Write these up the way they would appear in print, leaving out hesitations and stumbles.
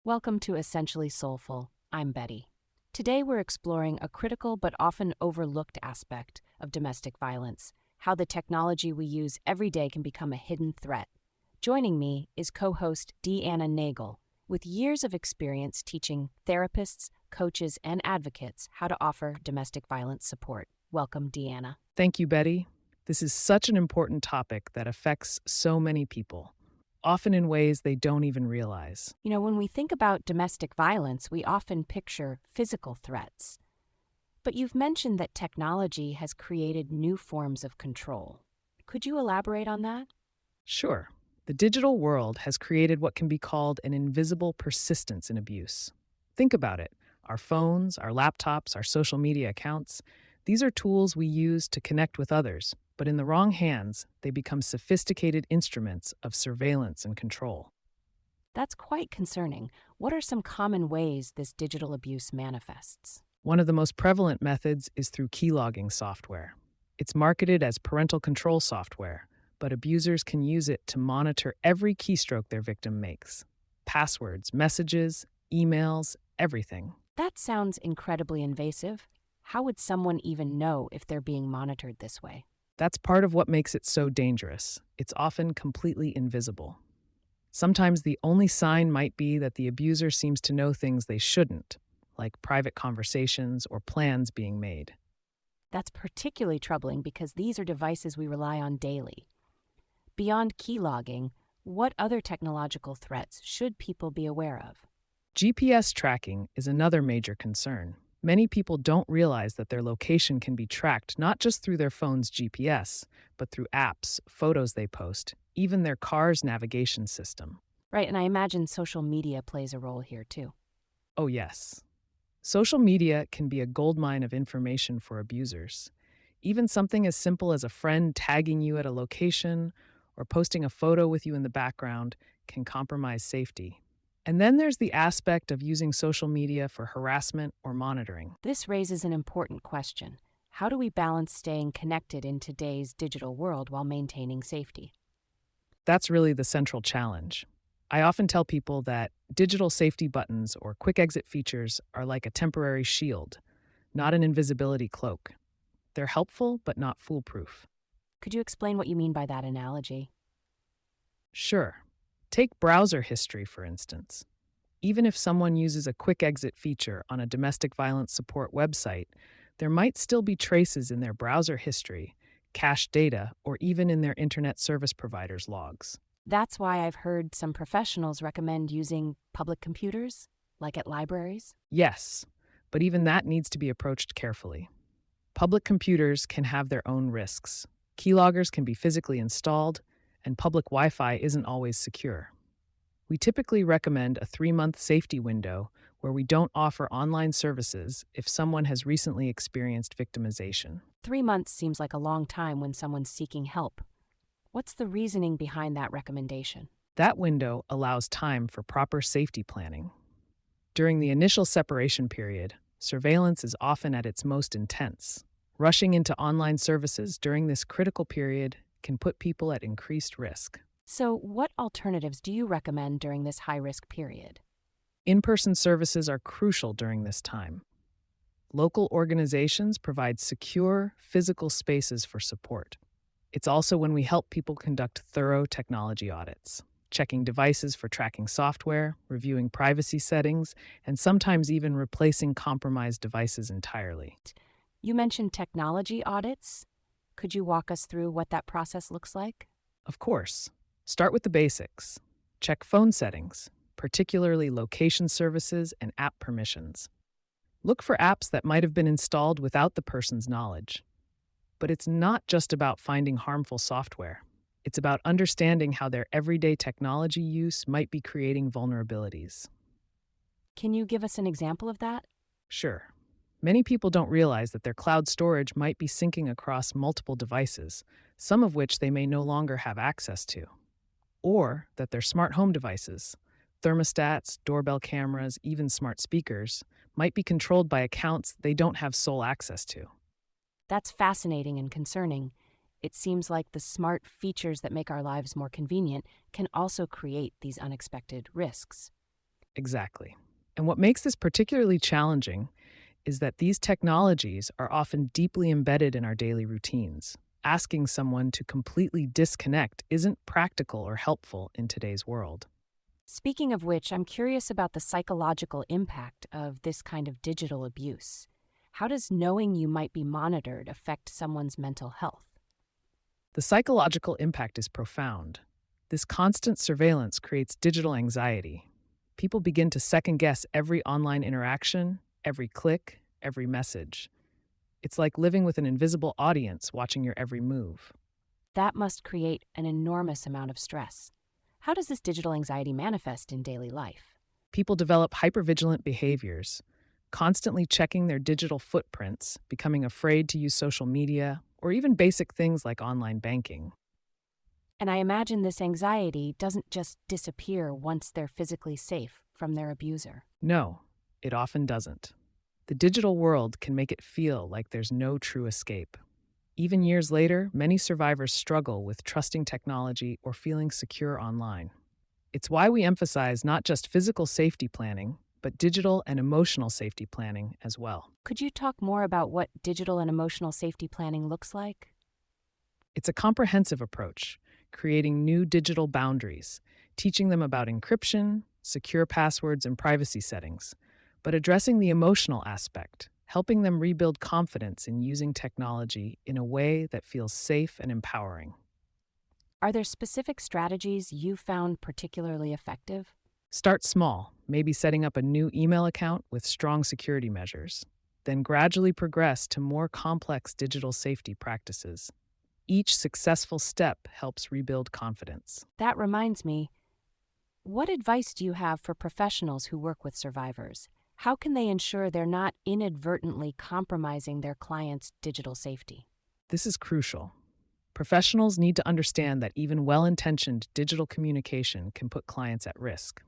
Welcome to Essentially Soulful. I'm Betty. Today we're exploring a critical but often overlooked aspect of domestic violence, how the technology we use every day can become a hidden threat. Joining me is co-host DeeAnna Nagel, with years of experience teaching therapists, coaches, and advocates how to offer domestic violence support. Welcome, DeeAnna. Thank you, Betty. This is such an important topic that affects so many people, often in ways they don't even realize. When we think about domestic violence, we often picture physical threats. But you've mentioned that technology has created new forms of control. Could you elaborate on that? Sure, the digital world has created what can be called an invisible persistence in abuse. Think about it. Our phones, our laptops, our social media accounts, these are tools we use to connect with others, but in the wrong hands, they become sophisticated instruments of surveillance and control. That's quite concerning. What are some common ways this digital abuse manifests? One of the most prevalent methods is through keylogging software. It's marketed as parental control software, but abusers can use it to monitor every keystroke their victim makes. Passwords, messages, emails, everything. That sounds incredibly invasive. How would someone even know if they're being monitored this way? That's part of what makes it so dangerous. It's often completely invisible. Sometimes the only sign might be that the abuser seems to know things they shouldn't, like private conversations or plans being made. That's particularly troubling because these are devices we rely on daily. Beyond keylogging, what other technological threats should people be aware of? GPS tracking is another major concern. Many people don't realize that their location can be tracked not just through their phone's GPS, but through apps, photos they post, even their car's navigation system. Right, and I imagine social media plays a role here too. Oh, yes. Social media can be a goldmine of information for abusers. Even something as simple as a friend tagging you at a location or posting a photo with you in the background can compromise safety. And then there's the aspect of using social media for harassment or monitoring. This raises an important question. How do we balance staying connected in today's digital world while maintaining safety? That's really the central challenge. I often tell people that digital safety buttons or quick exit features are like a temporary shield, not an invisibility cloak. They're helpful, but not foolproof. Could you explain what you mean by that analogy? Sure. Take browser history, for instance. Even if someone uses a quick exit feature on a domestic violence support website, there might still be traces in their browser history, cached data, or even in their internet service provider's logs. That's why I've heard some professionals recommend using public computers, like at libraries. Yes, but even that needs to be approached carefully. Public computers can have their own risks. Keyloggers can be physically installed, and public Wi-Fi isn't always secure. We typically recommend a 3-month safety window where we don't offer online services if someone has recently experienced victimization. 3 months seems like a long time when someone's seeking help. What's the reasoning behind that recommendation? That window allows time for proper safety planning. During the initial separation period, surveillance is often at its most intense. Rushing into online services during this critical period can put people at increased risk. So, what alternatives do you recommend during this high-risk period? In-person services are crucial during this time. Local organizations provide secure, physical spaces for support. It's also when we help people conduct thorough technology audits, checking devices for tracking software, reviewing privacy settings, and sometimes even replacing compromised devices entirely. You mentioned technology audits. Could you walk us through what that process looks like? Of course. Start with the basics. Check phone settings, particularly location services and app permissions. Look for apps that might have been installed without the person's knowledge. But it's not just about finding harmful software. It's about understanding how their everyday technology use might be creating vulnerabilities. Can you give us an example of that? Sure. Many people don't realize that their cloud storage might be syncing across multiple devices, some of which they may no longer have access to. Or that their smart home devices, thermostats, doorbell cameras, even smart speakers, might be controlled by accounts they don't have sole access to. That's fascinating and concerning. It seems like the smart features that make our lives more convenient can also create these unexpected risks. Exactly. And what makes this particularly challenging is that these technologies are often deeply embedded in our daily routines. Asking someone to completely disconnect isn't practical or helpful in today's world. Speaking of which, I'm curious about the psychological impact of this kind of digital abuse. How does knowing you might be monitored affect someone's mental health? The psychological impact is profound. This constant surveillance creates digital anxiety. People begin to second guess every online interaction, every click, every message. It's like living with an invisible audience watching your every move. That must create an enormous amount of stress. How does this digital anxiety manifest in daily life? People develop hypervigilant behaviors, constantly checking their digital footprints, becoming afraid to use social media, or even basic things like online banking. And I imagine this anxiety doesn't just disappear once they're physically safe from their abuser. No, it often doesn't. The digital world can make it feel like there's no true escape. Even years later, many survivors struggle with trusting technology or feeling secure online. It's why we emphasize not just physical safety planning, but digital and emotional safety planning as well. Could you talk more about what digital and emotional safety planning looks like? It's a comprehensive approach, creating new digital boundaries, teaching them about encryption, secure passwords, and privacy settings, but addressing the emotional aspect, helping them rebuild confidence in using technology in a way that feels safe and empowering. Are there specific strategies you found particularly effective? Start small, maybe setting up a new email account with strong security measures, then gradually progress to more complex digital safety practices. Each successful step helps rebuild confidence. That reminds me, what advice do you have for professionals who work with survivors? How can they ensure they're not inadvertently compromising their clients' digital safety? This is crucial. Professionals need to understand that even well-intentioned digital communication can put clients at risk.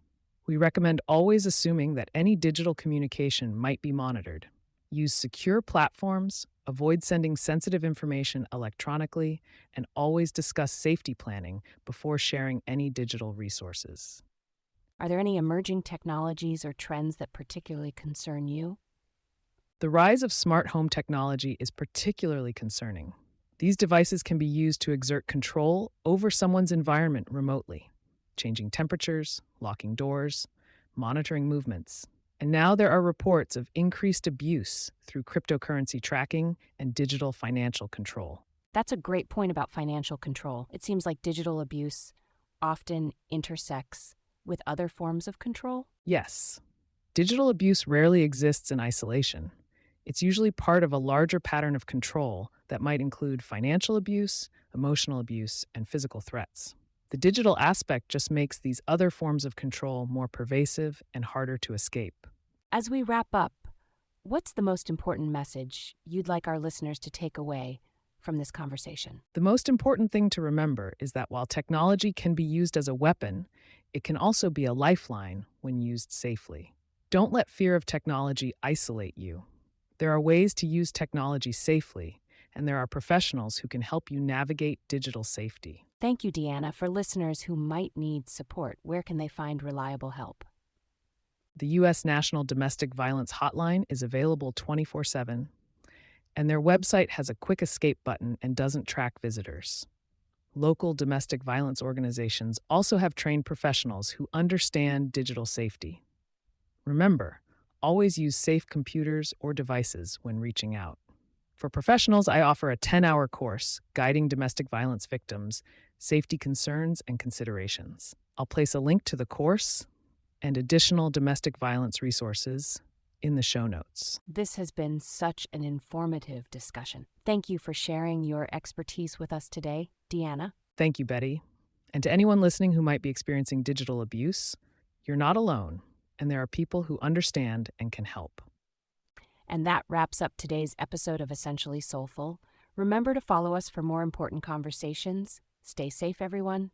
We recommend always assuming that any digital communication might be monitored. Use secure platforms, avoid sending sensitive information electronically, and always discuss safety planning before sharing any digital resources. Are there any emerging technologies or trends that particularly concern you? The rise of smart home technology is particularly concerning. These devices can be used to exert control over someone's environment remotely, changing temperatures, locking doors, monitoring movements. And now there are reports of increased abuse through cryptocurrency tracking and digital financial control. That's a great point about financial control. It seems like digital abuse often intersects with other forms of control. Yes, digital abuse rarely exists in isolation. It's usually part of a larger pattern of control that might include financial abuse, emotional abuse, and physical threats. The digital aspect just makes these other forms of control more pervasive and harder to escape. As we wrap up, what's the most important message you'd like our listeners to take away from this conversation? The most important thing to remember is that while technology can be used as a weapon, it can also be a lifeline when used safely. Don't let fear of technology isolate you. There are ways to use technology safely, and there are professionals who can help you navigate digital safety. Thank you, DeeAnna. For listeners who might need support, where can they find reliable help? The U.S. National Domestic Violence Hotline is available 24/7, and their website has a quick escape button and doesn't track visitors. Local domestic violence organizations also have trained professionals who understand digital safety. Remember, always use safe computers or devices when reaching out. For professionals, I offer a 10-hour course guiding domestic violence victims, safety concerns, and considerations. I'll place a link to the course and additional domestic violence resources in the show notes. This has been such an informative discussion. Thank you for sharing your expertise with us today, DeeAnna. Thank you, Betty. And to anyone listening who might be experiencing digital abuse, you're not alone, and there are people who understand and can help. And that wraps up today's episode of Essentially Soulful. Remember to follow us for more important conversations. Stay safe, everyone.